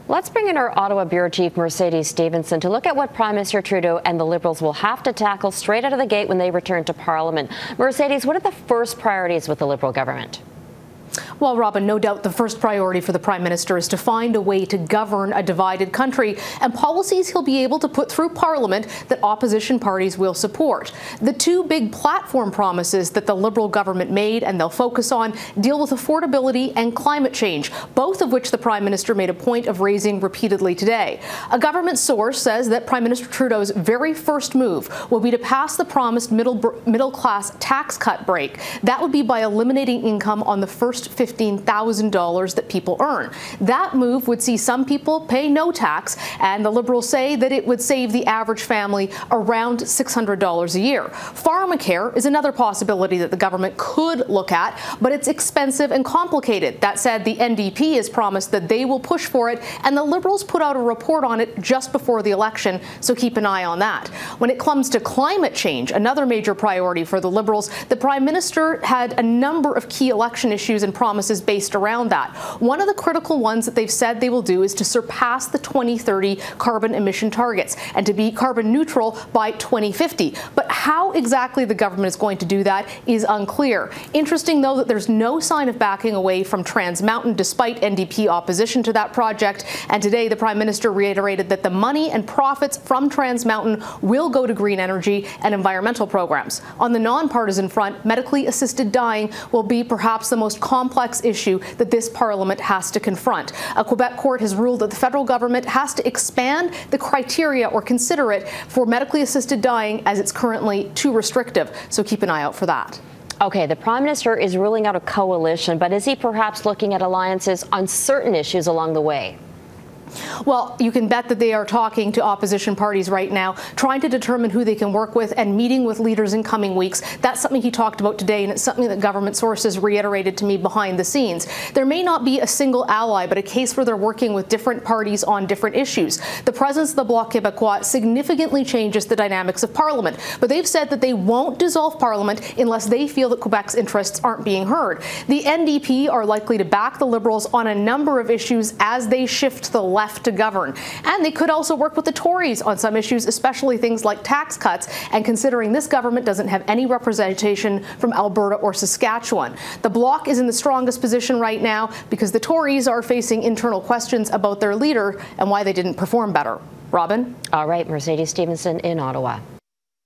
Let's bring in our Ottawa Bureau Chief, Mercedes Stephenson, to look at what Prime Minister Trudeau and the Liberals will have to tackle straight out of the gate when they return to Parliament. Mercedes, what are the first priorities with the Liberal government? Well, Robin, no doubt the first priority for the Prime Minister is to find a way to govern a divided country and policies he'll be able to put through Parliament that opposition parties will support. The two big platform promises that the Liberal government made and they'll focus on deal with affordability and climate change, both of which the Prime Minister made a point of raising repeatedly today. A government source says that Prime Minister Trudeau's very first move will be to pass the promised middle-class tax cut break. That would be by eliminating income on the first $15,000 that people earn. That move would see some people pay no tax, and the Liberals say that it would save the average family around $600 a year. Pharmacare is another possibility that the government could look at, but it's expensive and complicated. That said, the NDP has promised that they will push for it, and the Liberals put out a report on it just before the election, so keep an eye on that. When it comes to climate change, another major priority for the Liberals, the Prime Minister had a number of key election issues and promises based around that. One of the critical ones that they've said they will do is to surpass the 2030 carbon emission targets and to be carbon neutral by 2050. But how exactly the government is going to do that is unclear. Interesting, though, that there's no sign of backing away from Trans Mountain despite NDP opposition to that project. And today the Prime Minister reiterated that the money and profits from Trans Mountain will go to green energy and environmental programs. On the nonpartisan front, medically assisted dying will be perhaps the most complex issue that this Parliament has to confront. A Quebec court has ruled that the federal government has to expand the criteria or consider it for medically assisted dying as it's currently too restrictive. So keep an eye out for that. Okay, the Prime Minister is ruling out a coalition, but is he perhaps looking at alliances on certain issues along the way? Well, you can bet that they are talking to opposition parties right now, trying to determine who they can work with and meeting with leaders in coming weeks. That's something he talked about today, and it's something that government sources reiterated to me behind the scenes. There may not be a single ally, but a case where they're working with different parties on different issues. The presence of the Bloc Québécois significantly changes the dynamics of Parliament, but they've said that they won't dissolve Parliament unless they feel that Quebec's interests aren't being heard. The NDP are likely to back the Liberals on a number of issues as they shift to the left to govern. And they could also work with the Tories on some issues, especially things like tax cuts, and considering this government doesn't have any representation from Alberta or Saskatchewan. The Bloc is in the strongest position right now because the Tories are facing internal questions about their leader and why they didn't perform better. Robin? All right, Mercedes Stephenson in Ottawa.